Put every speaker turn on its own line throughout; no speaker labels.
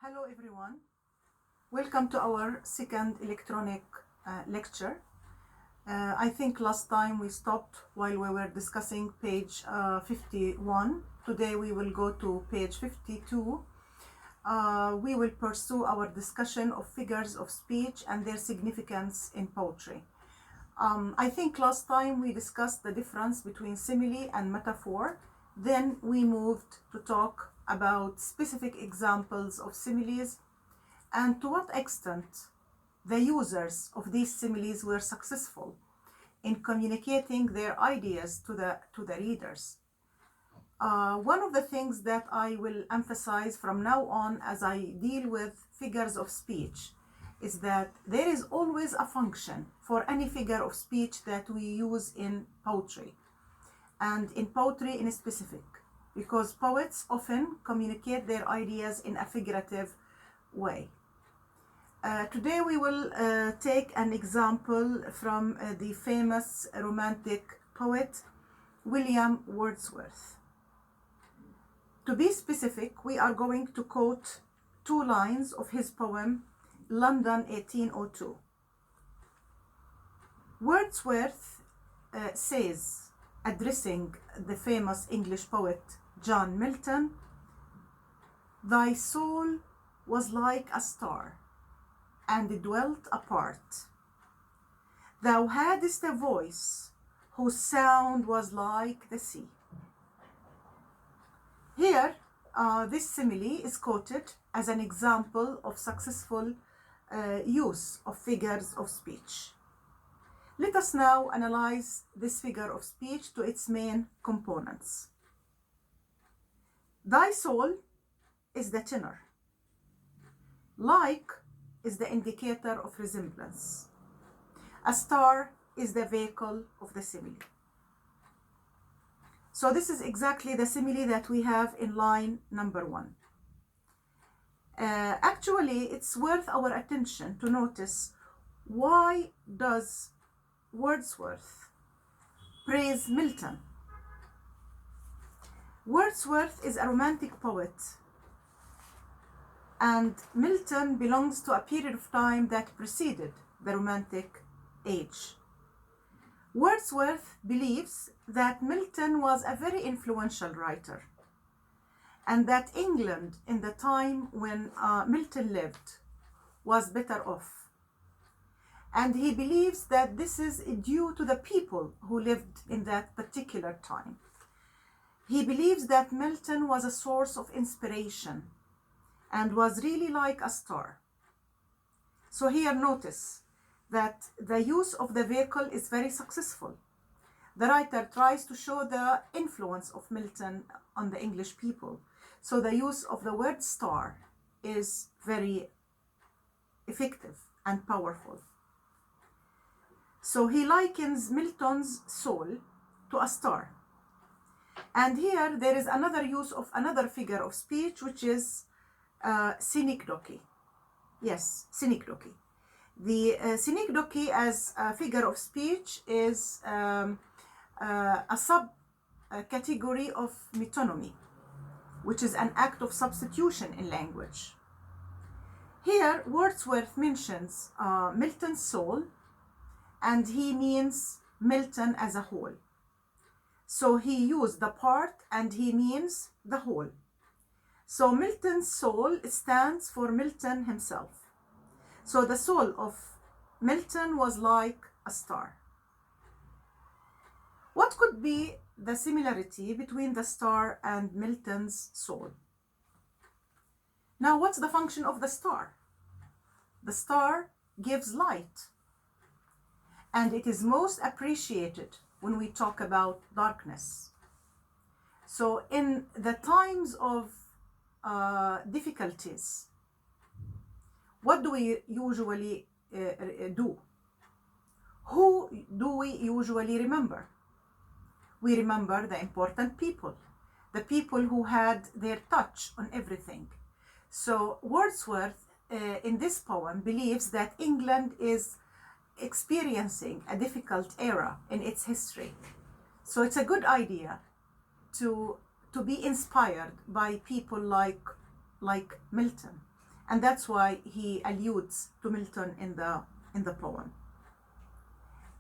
Hello everyone, welcome to our second electronic lecture. I think last time we stopped while we were discussing page 51. Today we will go to page 52. We will pursue our discussion of figures of speech and their significance in poetry. I think last time we discussed the difference between simile and metaphor. Then we moved to talk about specific examples of similes and to what extent the users of these similes were successful in communicating their ideas to the readers. One of the things that I will emphasize from now on as I deal with figures of speech is that there is always a function for any figure of speech that we use in poetry, and in poetry in specific, because poets often communicate their ideas in a figurative way. Today we will take an example from the famous romantic poet William Wordsworth. To be specific, we are going to quote two lines of his poem London 1802. Wordsworth says, addressing the famous English poet John Milton, "Thy soul was like a star, and dwelt apart. Thou hadst a voice, whose sound was like the sea." Here, this simile is quoted as an example of successful use of figures of speech. Let us now analyze this figure of speech to its main components. Thy soul is the tenor. Like is the indicator of resemblance. A star is the vehicle of the simile. So this is exactly the simile that we have in line number 1. Actually, it's worth our attention to notice why does Wordsworth praise Milton. Wordsworth is a romantic poet, and Milton belongs to a period of time that preceded the Romantic age. Wordsworth believes that Milton was a very influential writer, and that England in the time when Milton lived was better off. And he believes that this is due to the people who lived in that particular time. He believes that Milton was a source of inspiration and was really like a star. So here notice that the use of the vehicle is very successful. The writer tries to show the influence of Milton on the English people. So the use of the word star is very effective and powerful. So he likens Milton's soul to a star. And here there is another use of another figure of speech, which is synecdoche. Yes, synecdoche. The synecdoche as a figure of speech is a sub-category of metonymy, which is an act of substitution in language. Here, Wordsworth mentions Milton's soul, and he means Milton as a whole. So he used the part and he means the whole. So Milton's soul stands for Milton himself. So the soul of Milton was like a star. What could be the similarity between the star and Milton's soul? Now, what's the function of the star? The star gives light, and it is most appreciated when we talk about darkness. So in the times of difficulties, what do we usually do? Who do we usually remember? We remember the important people, the people who had their touch on everything. So Wordsworth in this poem believes that England is experiencing a difficult era in its history. So it's a good idea to be inspired by people like Milton And that's why he alludes to Milton in the poem.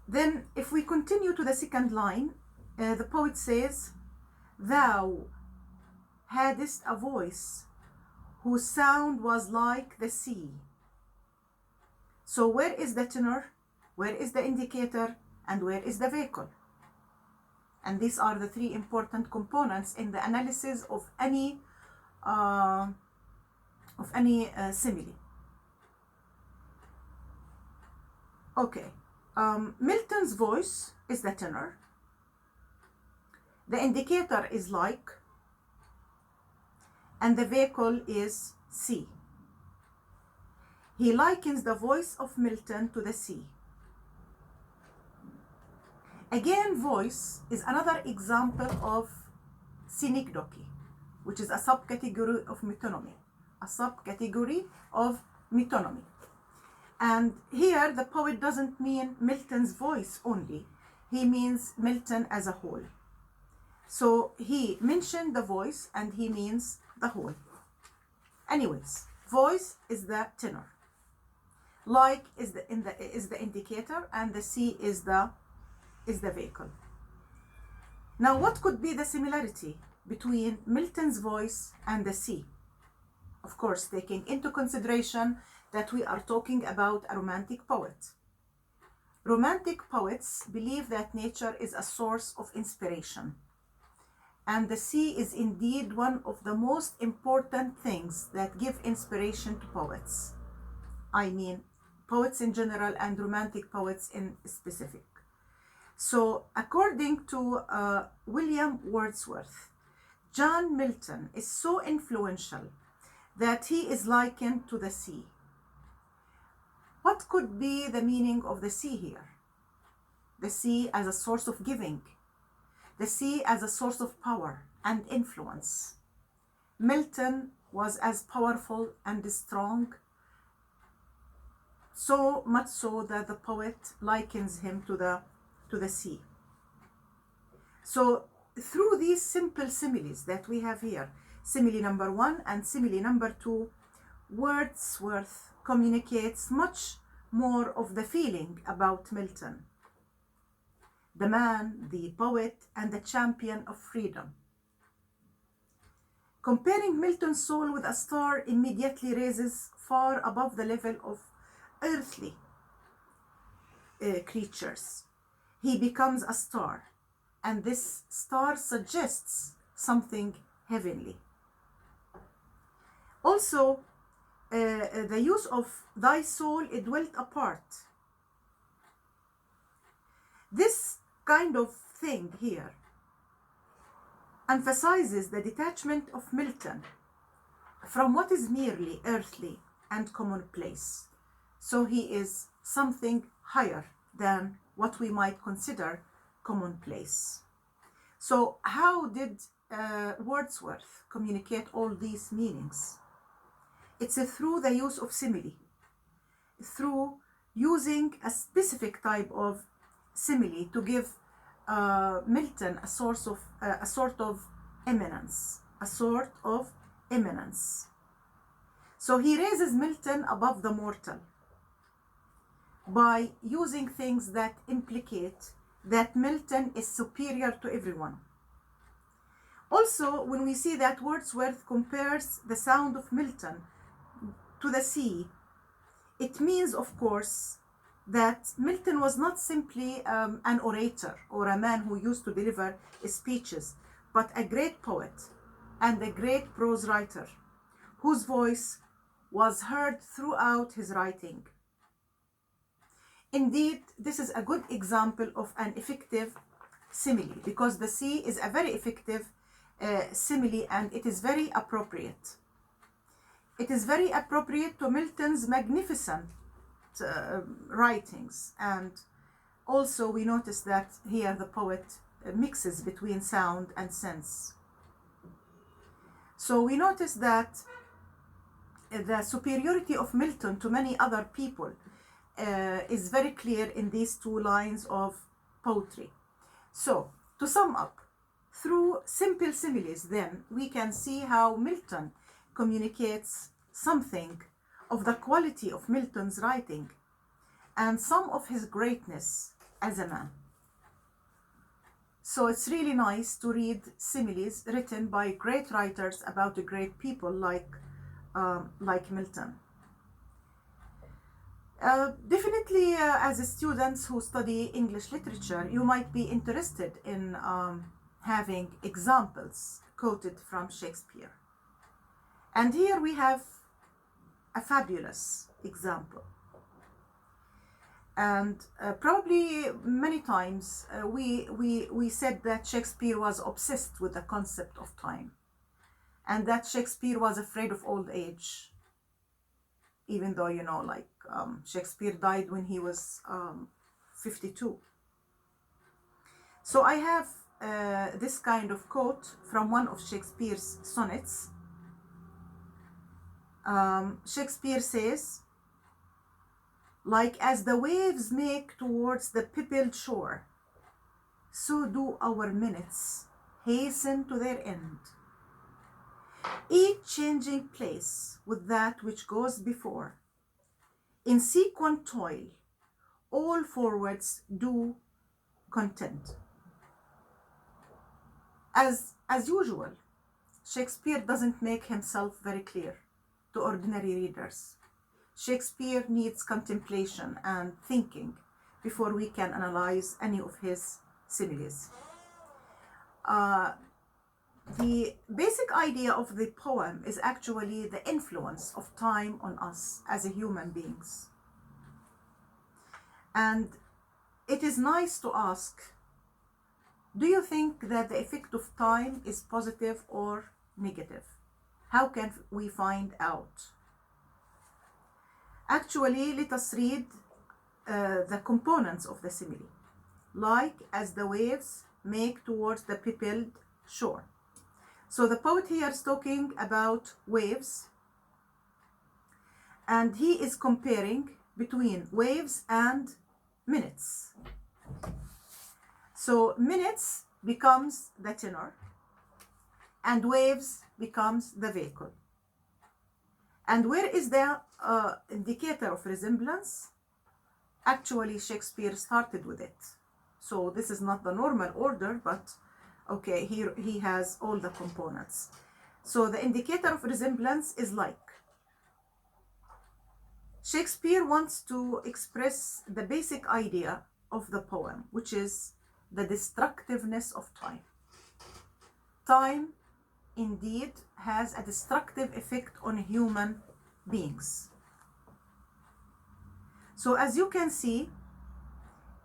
Then if we continue to the second line, the poet says, "Thou hadst a voice whose sound was like the sea." So where is the tenor, where is the indicator, and where is the vehicle? And these are the three important components in the analysis of any simile. Okay, Milton's voice is the tenor. The indicator is like, and the vehicle is sea. He likens the voice of Milton to the sea. Again, voice is another example of synecdoche, which is a subcategory of metonymy. A subcategory of metonymy. And here the poet doesn't mean Milton's voice only, he means Milton as a whole. So he mentioned the voice and he means the whole. Anyways, voice is the tenor. Like is the indicator, and the sea is the vehicle. Now, what could be the similarity between Milton's voice and the sea? Of course, taking into consideration that we are talking about a romantic poet. Romantic poets believe that nature is a source of inspiration. And the sea is indeed one of the most important things that give inspiration to poets. I mean, poets in general and romantic poets in specific. So, according to William Wordsworth, John Milton is so influential that he is likened to the sea. What could be the meaning of the sea here? The sea as a source of giving. The sea as a source of power and influence. Milton was as powerful and strong, so much so that the poet likens him to the sea. So through these simple similes that we have here, simile number 1 and simile number 2, Wordsworth communicates much more of the feeling about Milton, the man, the poet, and the champion of freedom. Comparing Milton's soul with a star immediately raises far above the level of earthly creatures. He becomes a star, and this star suggests something heavenly. Also, the use of "thy soul it dwelt apart." This kind of thing here emphasizes the detachment of Milton from what is merely earthly and commonplace. So he is something higher than what we might consider commonplace. So how did Wordsworth communicate all these meanings? It's through the use of simile, through using a specific type of simile to give Milton a sort of eminence, So he raises Milton above the mortal by using things that implicate that Milton is superior to everyone. Also, when we see that Wordsworth compares the sound of Milton to the sea, it means, of course, that Milton was not simply an orator or a man who used to deliver speeches, but a great poet and a great prose writer whose voice was heard throughout his writing. Indeed, this is a good example of an effective simile, because the sea is a very effective simile, and it is very appropriate. It is very appropriate to Milton's magnificent writings, and also we notice that here the poet mixes between sound and sense. So we notice that the superiority of Milton to many other people is very clear in these two lines of poetry. So, to sum up, through simple similes, then, we can see how Milton communicates something of the quality of Milton's writing and some of his greatness as a man. So it's really nice to read similes written by great writers about great people like Milton. Definitely, as students who study English literature, you might be interested in having examples quoted from Shakespeare. And here we have a fabulous example. And probably many times we said that Shakespeare was obsessed with the concept of time, and that Shakespeare was afraid of old age, even though, you know, like Shakespeare died when he was 52. So I have this kind of quote from one of Shakespeare's sonnets. Shakespeare says, "Like as the waves make towards the peopled shore, so do our minutes hasten to their end. Each changing place with that which goes before, in sequent toil, all forwards do content." As usual, Shakespeare doesn't make himself very clear to ordinary readers. Shakespeare needs contemplation and thinking before we can analyze any of his similes. The basic idea of the poem is actually the influence of time on us as human beings. And it is nice to ask, do you think that the effect of time is positive or negative? How can we find out? Actually, let us read the components of the simile. Like as the waves make towards the peopled shore. So the poet here is talking about waves, and he is comparing between waves and minutes. So minutes becomes the tenor, and waves becomes the vehicle. And where is the indicator of resemblance? Actually, Shakespeare started with it. So this is not the normal order, but okay, here he has all the components. So the indicator of resemblance is like. Shakespeare wants to express the basic idea of the poem, which is the destructiveness of time. Time indeed has a destructive effect on human beings. So as you can see,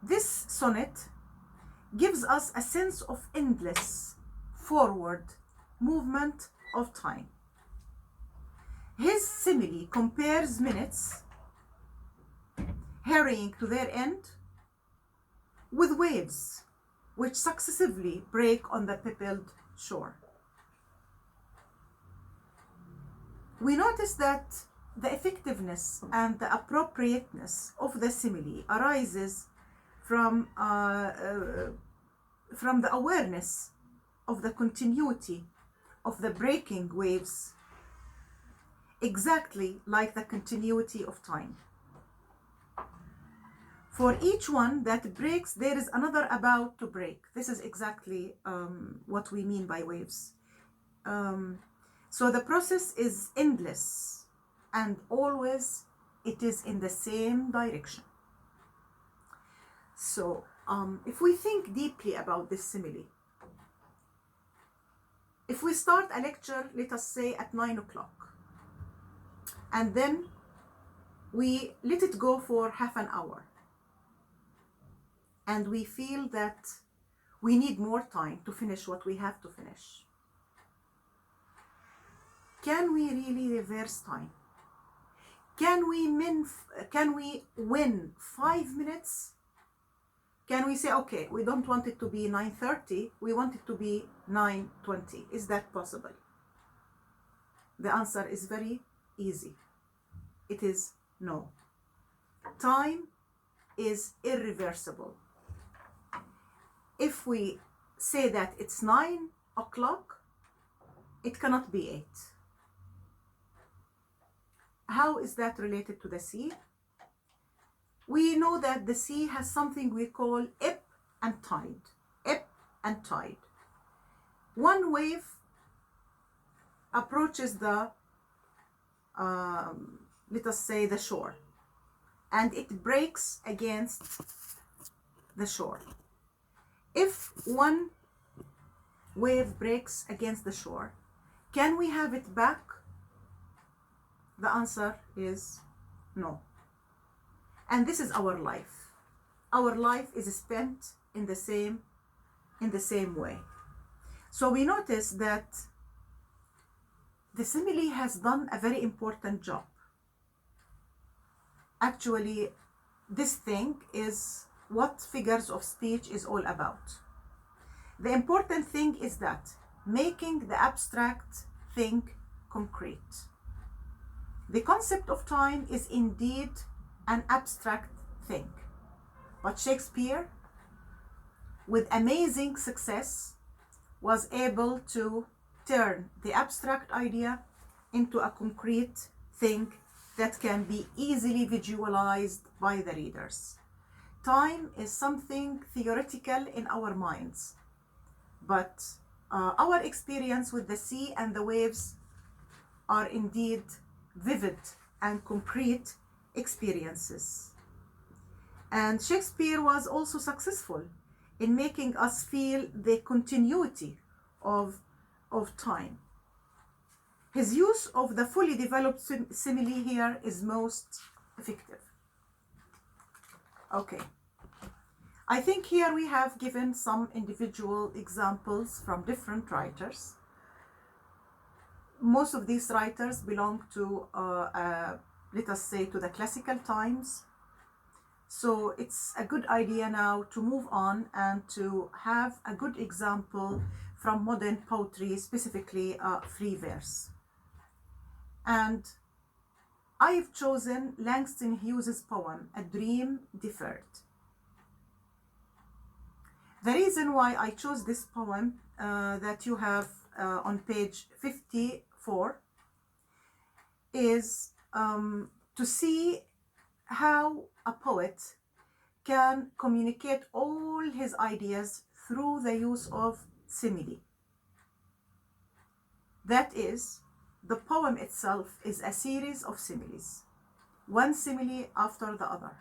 this sonnet gives us a sense of endless forward movement of time. His simile compares minutes hurrying to their end with waves which successively break on the peopled shore. We notice that the effectiveness and the appropriateness of the simile arises from the awareness of the continuity of the breaking waves, exactly like the continuity of time. For each one that breaks, there is another about to break. This is exactly what we mean by waves. So the process is endless, and always it is in the same direction. So if we think deeply about this simile, if we start a lecture, let us say at 9 o'clock, and then we let it go for half an hour, and we feel that we need more time to finish what we have to finish, can we really reverse time? Can we win 5 minutes? Can we say, okay, we don't want it to be 9:30, we want it to be 9:20? Is that possible? The answer is very easy. It is no. Time is irreversible. If we say that it's 9 o'clock, it cannot be 8. how is that related to the sea? We know that the sea has something we call ebb and tide. Ebb and tide. One wave approaches the, let us say, the shore, and it breaks against the shore. If one wave breaks against the shore, can we have it back? The answer is no. And this is our life. Our life is spent in the same way. So we notice that the simile has done a very important job. Actually, this thing is what figures of speech is all about. The important thing is that making the abstract thing concrete. The concept of time is indeed an abstract thing, but Shakespeare, with amazing success, was able to turn the abstract idea into a concrete thing that can be easily visualized by the readers. Time is something theoretical in our minds, but our experience with the sea and the waves are indeed vivid and concrete experiences. And Shakespeare was also successful in making us feel the continuity of time. His use of the fully developed simile here is most effective. Okay. I think here we have given some individual examples from different writers. Most of these writers belong to, let us say, to the classical times. So it's a good idea now to move on and to have a good example from modern poetry, specifically free verse. And I've chosen Langston Hughes's poem, A Dream Deferred. The reason why I chose this poem that you have on page 54 is to see how a poet can communicate all his ideas through the use of simile. That is, the poem itself is a series of similes, one simile after the other,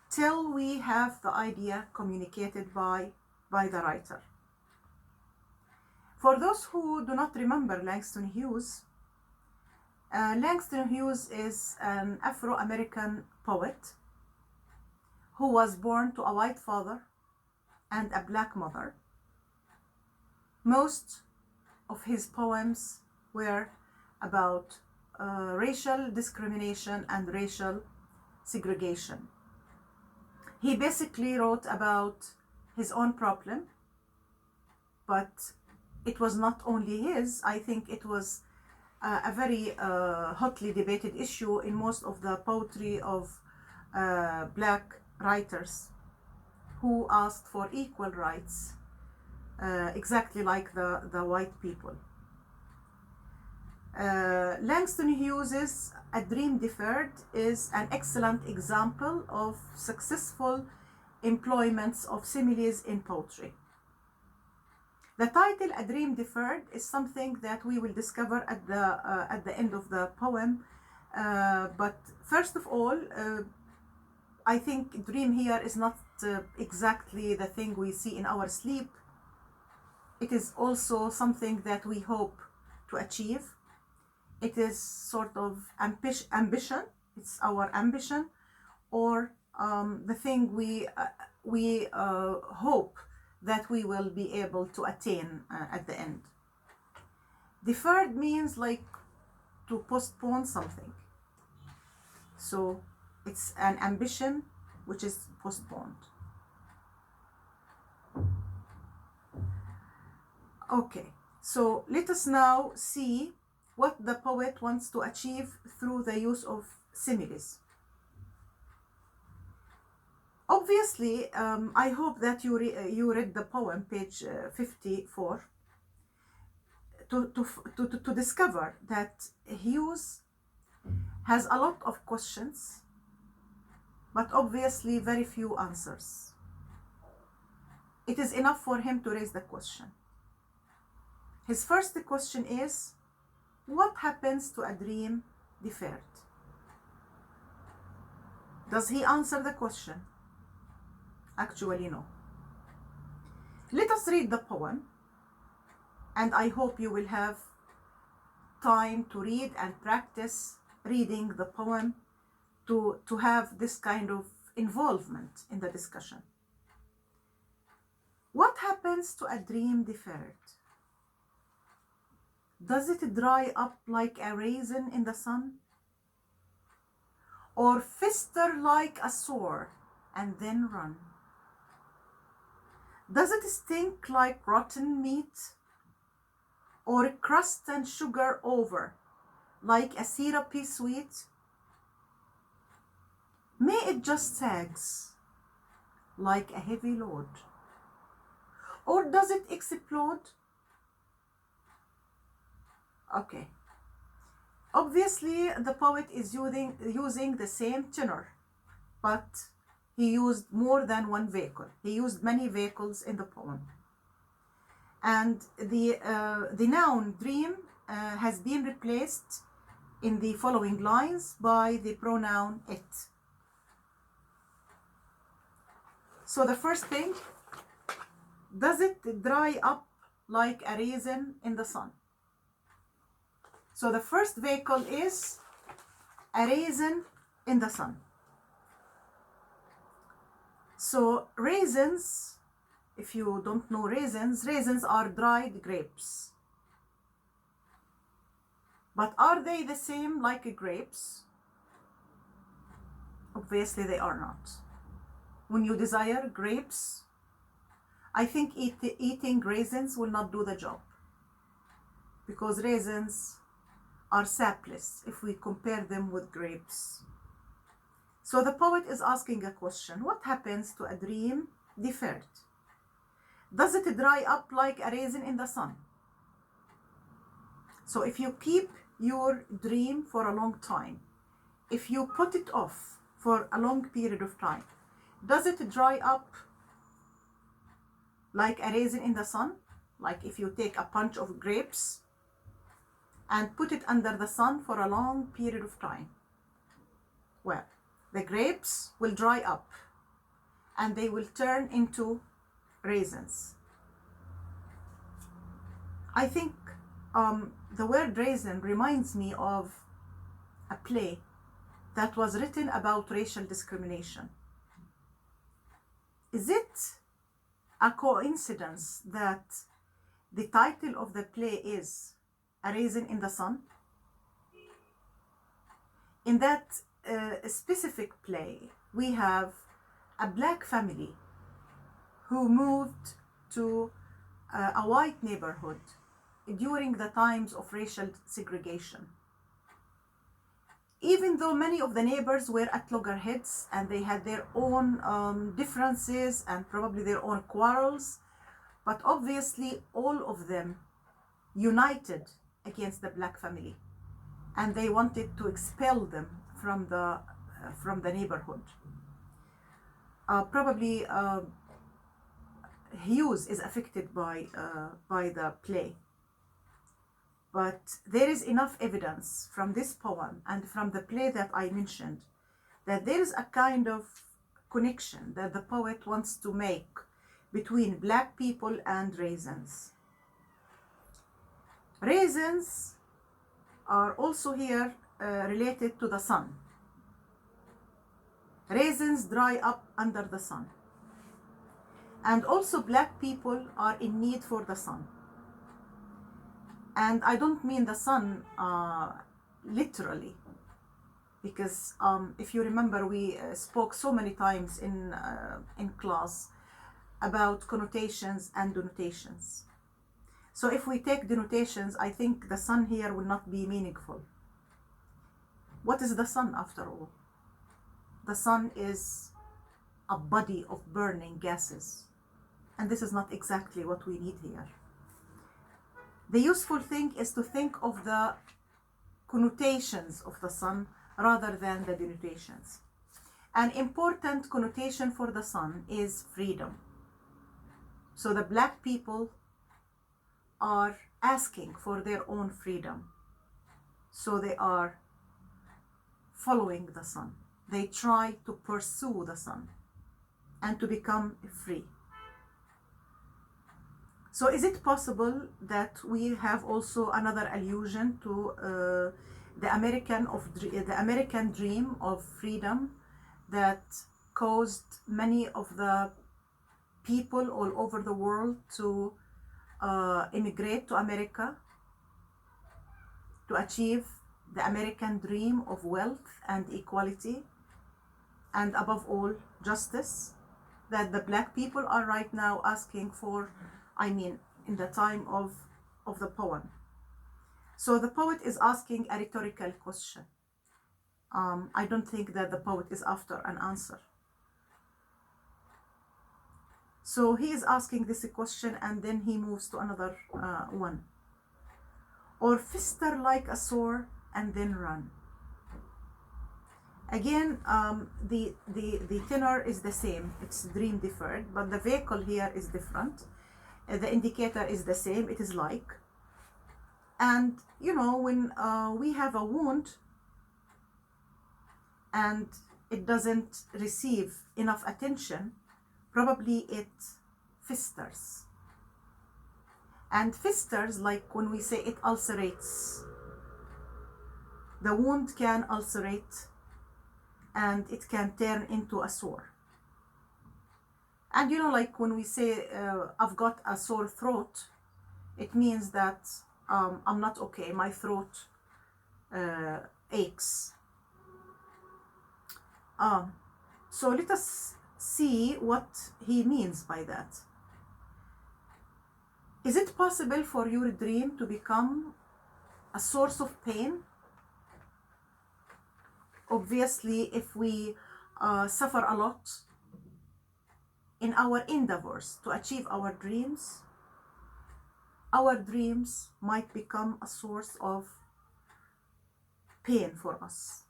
till we have the idea communicated by the writer. For those who do not remember Langston Hughes, Langston Hughes is an Afro-American poet who was born to a white father and a black mother. Most of his poems were about racial discrimination and racial segregation. He basically wrote about his own problem, but it was not only his. I think it was a very hotly debated issue in most of the poetry of black writers who asked for equal rights, exactly like the white people. Langston Hughes's A Dream Deferred is an excellent example of successful employments of similes in poetry. The title A Dream Deferred is something that we will discover at the end of the poem. But first of all, I think dream here is not exactly the thing we see in our sleep. It is also something that we hope to achieve. It is sort of ambition. It's our ambition, or the thing we hope that we will be able to attain at the end. Deferred means like to postpone something. So it's an ambition which is postponed. Okay, so let us now see what the poet wants to achieve through the use of similes. Obviously, I hope that you read the poem, page 54, to discover that Hughes has a lot of questions, but obviously very few answers. It is enough for him to raise the question. His first question is, what happens to a dream deferred? Does he answer the question? Actually, no. Let us read the poem, and I hope you will have time to read and practice reading the poem to have this kind of involvement in the discussion. What happens to a dream deferred? Does it dry up like a raisin in the sun? Or fester like a sore and then run? Does it stink like rotten meat? Or crust and sugar over like a syrupy sweet? May it just sags like a heavy load? Or does it explode? Okay. Obviously, the poet is using the same tenor, but he used more than one vehicle. He used many vehicles in the poem. And the noun dream has been replaced in the following lines by the pronoun it. So the first thing, does it dry up like a raisin in the sun? So the first vehicle is a raisin in the sun. So raisins, if you don't know raisins are dried grapes. But are they the same like grapes? Obviously they are not. When you desire grapes, I think eating raisins will not do the job, because raisins are sapless if we compare them with grapes. So the poet is asking a question. What happens to a dream deferred? Does it dry up like a raisin in the sun? So if you keep your dream for a long time, if you put it off for a long period of time, does it dry up like a raisin in the sun? Like if you take a bunch of grapes and put it under the sun for a long period of time, well, the grapes will dry up and they will turn into raisins. I think the word raisin reminds me of a play that was written about racial discrimination. Is it a coincidence that the title of the play is A Raisin in the Sun? In that specific play, we have a black family who moved to a white neighborhood during the times of racial segregation. Even though many of the neighbors were at loggerheads and they had their own differences and probably their own quarrels, but obviously all of them united against the black family, and they wanted to expel them from the neighborhood. Probably Hughes is affected by the play. But there is enough evidence from this poem and from the play that I mentioned that there is a kind of connection that the poet wants to make between black people and raisins. Raisins are also here related to the sun. Raisins dry up under the sun. And also black people are in need for the sun. And I don't mean the sun literally, because if you remember, we spoke so many times in class about connotations and denotations. So if we take denotations, I think the sun here will not be meaningful. What is the sun after all? The sun is a body of burning gases, and this is not exactly what we need here. The useful thing is to think of the connotations of the sun rather than the denotations. An important connotation for the sun is freedom. So the black people are asking for their own freedom. So they are following the sun. They try to pursue the sun and to become free. So is it possible that we have also another allusion to the American dream of freedom that caused many of the people all over the world to immigrate to America to achieve the American dream of wealth and equality, and above all, justice, that the black people are right now asking for, in the time of the poem. So the poet is asking a rhetorical question. I don't think that the poet is after an answer. So he is asking this question, and then he moves to another one. Or fister like a sword and then run. Again, the tenor is the same. It's Dream Deferred, but the vehicle here is different. The indicator is the same. It is like. And when we have a wound and it doesn't receive enough attention, probably it festers. And festers, like when we say it ulcerates. The wound can ulcerate and it can turn into a sore. And like when we say I've got a sore throat, it means that I'm not okay, my throat aches. So let us see what he means by that. Is it possible for your dream to become a source of pain? Obviously, if we suffer a lot in our endeavors to achieve our dreams might become a source of pain for us.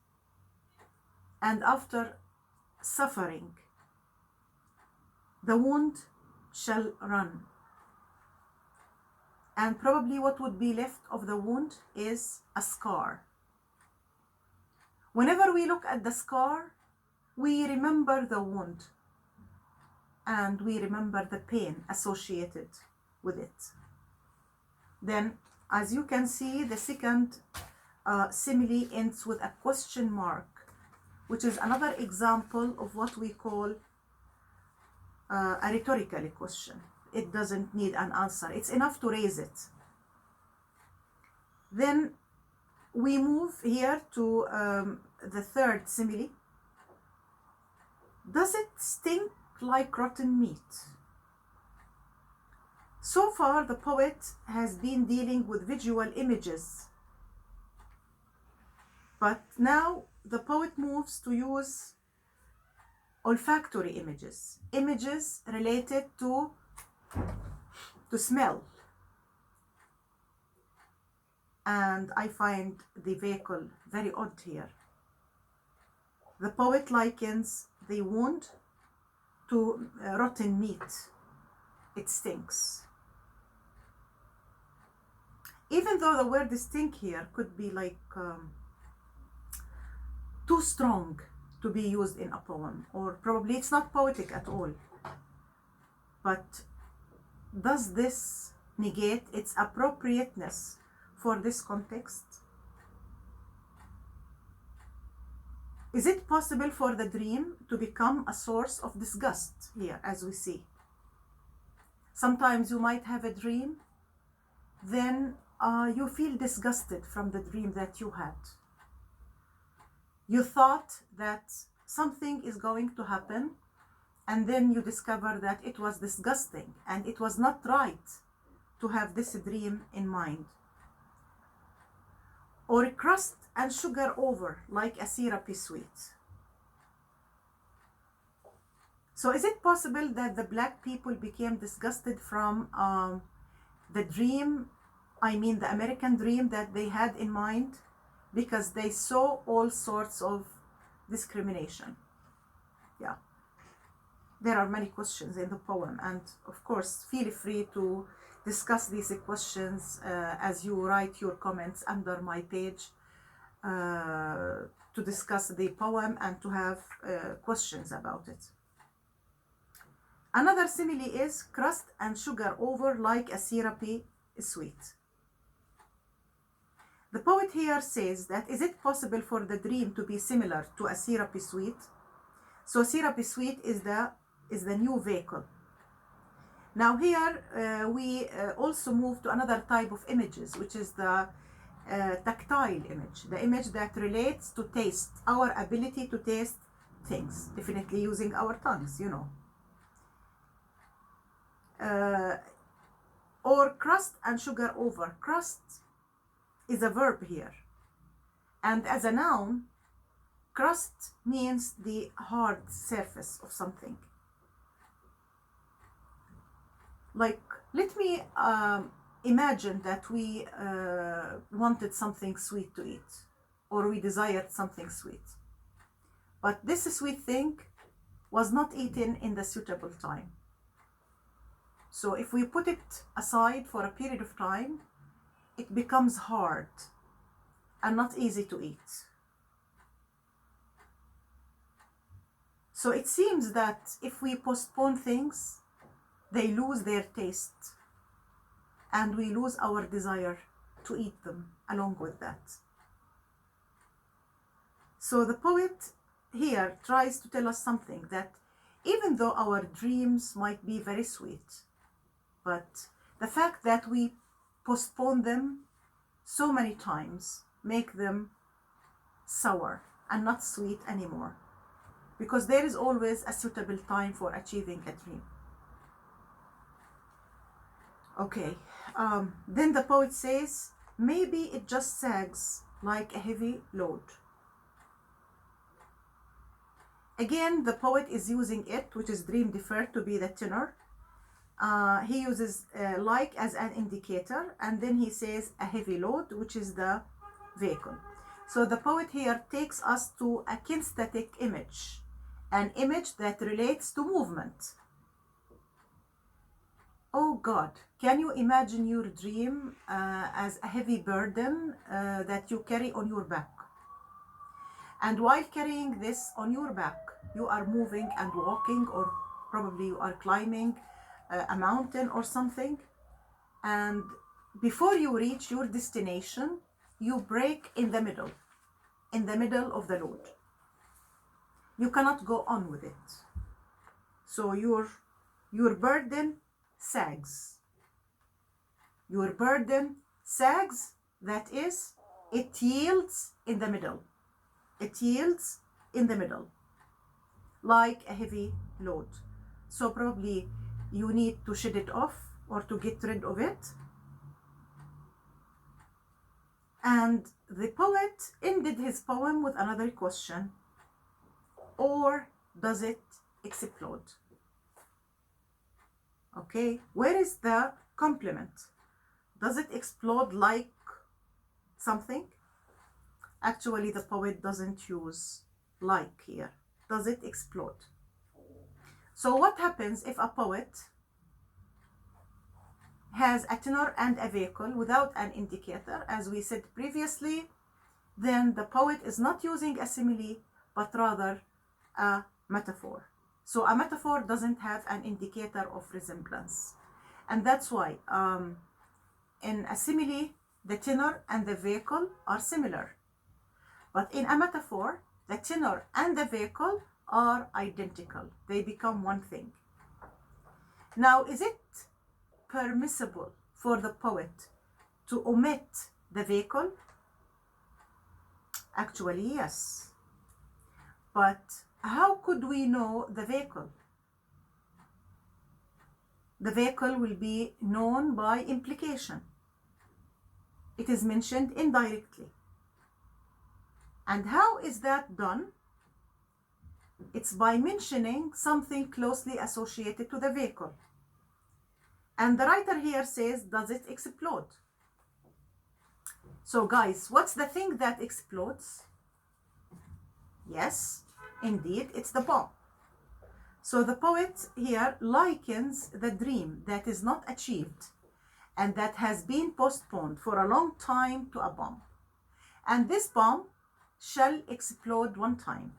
And after suffering, the wound shall run. And probably what would be left of the wound is a scar. Whenever we look at the scar, we remember the wound and we remember the pain associated with it. Then, as you can see, the second simile ends with a question mark, which is another example of what we call a rhetorical question. It doesn't need an answer. It's enough to raise it. Then we move here to the third simile. Does it stink like rotten meat? So far, the poet has been dealing with visual images. But now the poet moves to use olfactory images, images related to smell. And I find the vehicle very odd here. The poet likens the wound to rotten meat. It stinks. Even though the word stink here could be like too strong to be used in a poem, or probably it's not poetic at all. But does this negate its appropriateness for this context? Is it possible for the dream to become a source of disgust here, as we see? Sometimes you might have a dream, then you feel disgusted from the dream that you had. You thought that something is going to happen, and then you discover that it was disgusting and it was not right to have this dream in mind. Or crust and sugar over like a syrupy sweet. So is it possible that the black people became disgusted from the dream, the American dream that they had in mind, because they saw all sorts of discrimination. Yeah. There are many questions in the poem, and of course, feel free to discuss these questions as you write your comments under my page to discuss the poem and to have questions about it. Another simile is crust and sugar over like a syrupy sweet. The poet here says that is it possible for the dream to be similar to a syrupy sweet? So syrupy sweet is the new vehicle. Now here we also move to another type of images, which is the tactile image, the image that relates to taste, our ability to taste things, definitely using our tongues, you know. Or crust and sugar over. Crust is a verb here, and as a noun, crust means the hard surface of something. Like, let me imagine that we wanted something sweet to eat, or we desired something sweet, but this sweet thing was not eaten in the suitable time. So if we put it aside for a period of time, it becomes hard and not easy to eat. So it seems that if we postpone things, they lose their taste, and we lose our desire to eat them along with that. So the poet here tries to tell us something, that even though our dreams might be very sweet, but the fact that we postpone them so many times make them sour and not sweet anymore, because there is always a suitable time for achieving a dream. Okay, then the poet says, maybe it just sags like a heavy load. Again, the poet is using it, which is dream deferred, to be the tenor. He uses like as an indicator, and then he says a heavy load, which is the vehicle. So the poet here takes us to a kinesthetic image, an image that relates to movement. Oh God, can you imagine your dream as a heavy burden that you carry on your back? And while carrying this on your back, you are moving and walking, or probably you are climbing a mountain or something. And before you reach your destination, you break in the middle of the load. You cannot go on with it. So your burden sags. Your burden sags, that is, it yields in the middle. It yields in the middle, like a heavy load. So probably you need to shed it off or to get rid of it. And the poet ended his poem with another question: or does it explode? Okay, where is the complement? Does it explode like something? Actually, the poet doesn't use like here. Does it explode? So what happens if a poet has a tenor and a vehicle without an indicator, as we said previously? Then the poet is not using a simile, but rather a metaphor. So a metaphor doesn't have an indicator of resemblance. And that's why in a simile, the tenor and the vehicle are similar. But in a metaphor, the tenor and the vehicle are identical. They become one thing. Now, is it permissible for the poet to omit the vehicle? Actually, yes. But how could we know the vehicle? The vehicle will be known by implication. It is mentioned indirectly. And how is that done? It's by mentioning something closely associated to the vehicle. And the writer here says, does it explode? So guys, what's the thing that explodes? Yes, indeed, it's the bomb. So the poet here likens the dream that is not achieved and that has been postponed for a long time to a bomb. And this bomb shall explode one time.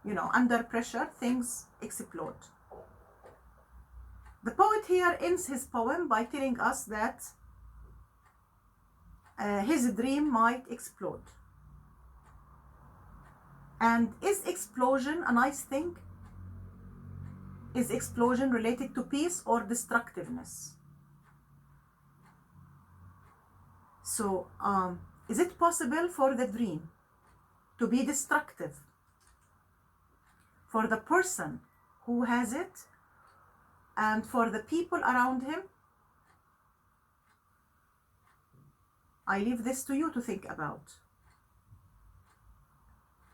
You know, under pressure, things explode. The poet here ends his poem by telling us that his dream might explode. And is explosion a nice thing? Is explosion related to peace or destructiveness? So, is it possible for the dream to be destructive for the person who has it and for the people around him? I leave this to you to think about.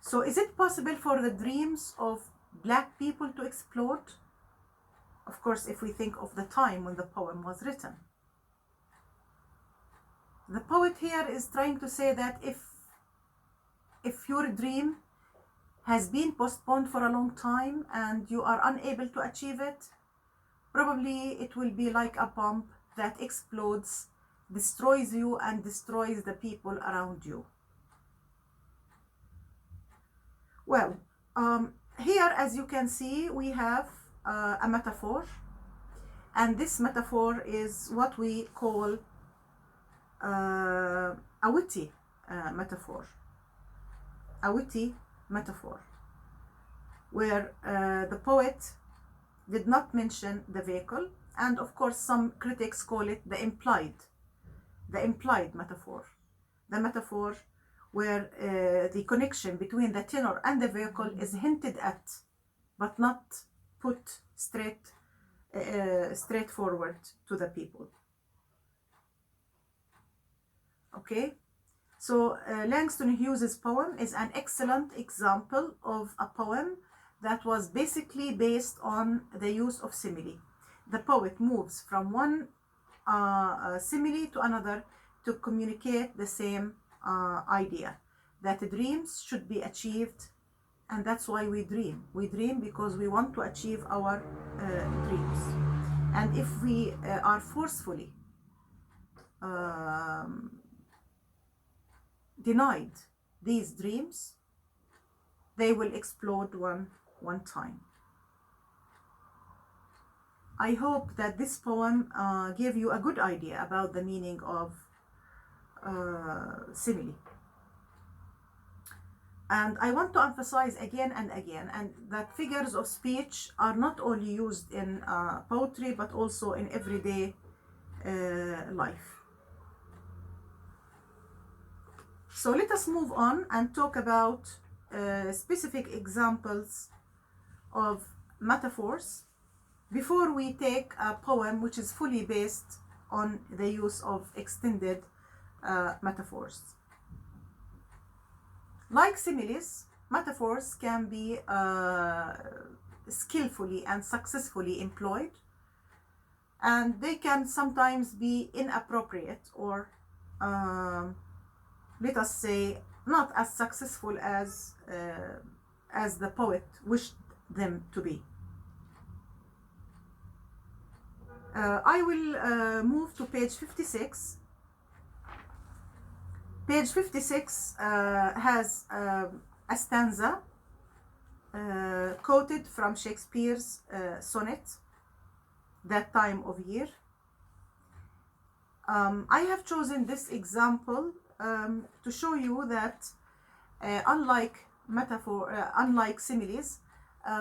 So is it possible for the dreams of Black people to explode? Of course, if we think of the time when the poem was written. The poet here is trying to say that if your dream has been postponed for a long time and you are unable to achieve it, probably it will be like a bomb that explodes, destroys you and destroys the people around you. Well, here, as you can see, we have a metaphor, and this metaphor is what we call a witty metaphor. A witty metaphor, where the poet did not mention the vehicle, and of course some critics call it the implied metaphor. The metaphor where the connection between the tenor and the vehicle is hinted at, but not put straightforward to the people. Okay, so Langston Hughes's poem is an excellent example of a poem that was basically based on the use of simile. The poet moves from one simile to another to communicate the same idea, that dreams should be achieved, and that's why we dream. We dream because we want to achieve our dreams. And if we are forcefully denied these dreams, they will explode one time. I hope that this poem gave you a good idea about the meaning of simile. And I want to emphasize again and again, and that figures of speech are not only used in poetry, but also in everyday life. So let us move on and talk about specific examples of metaphors before we take a poem which is fully based on the use of extended metaphors. Like similes, metaphors can be skillfully and successfully employed, and they can sometimes be inappropriate or let us say not as successful as the poet wished them to be. I will move to page 56. Page 56 has a stanza quoted from Shakespeare's sonnet, That Time of Year. I have chosen this example to show you that unlike similes,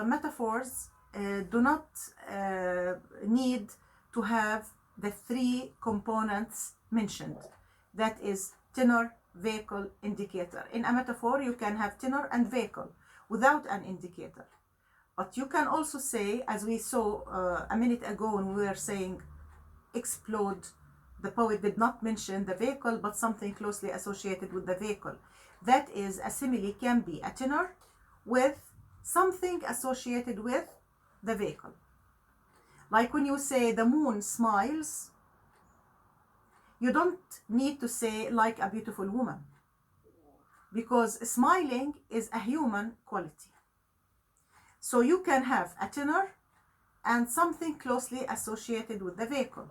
metaphors do not need to have the three components mentioned, that is tenor, vehicle, indicator. In a metaphor you can have tenor and vehicle without an indicator, but you can also say, as we saw a minute ago when we were saying explode, the poet did not mention the vehicle but something closely associated with the vehicle. That is, a simile can be a tenor with something associated with the vehicle. Like when you say the moon smiles, You don't need to say like a beautiful woman, because smiling is a human quality. So you can have a tenor and something closely associated with the vehicle.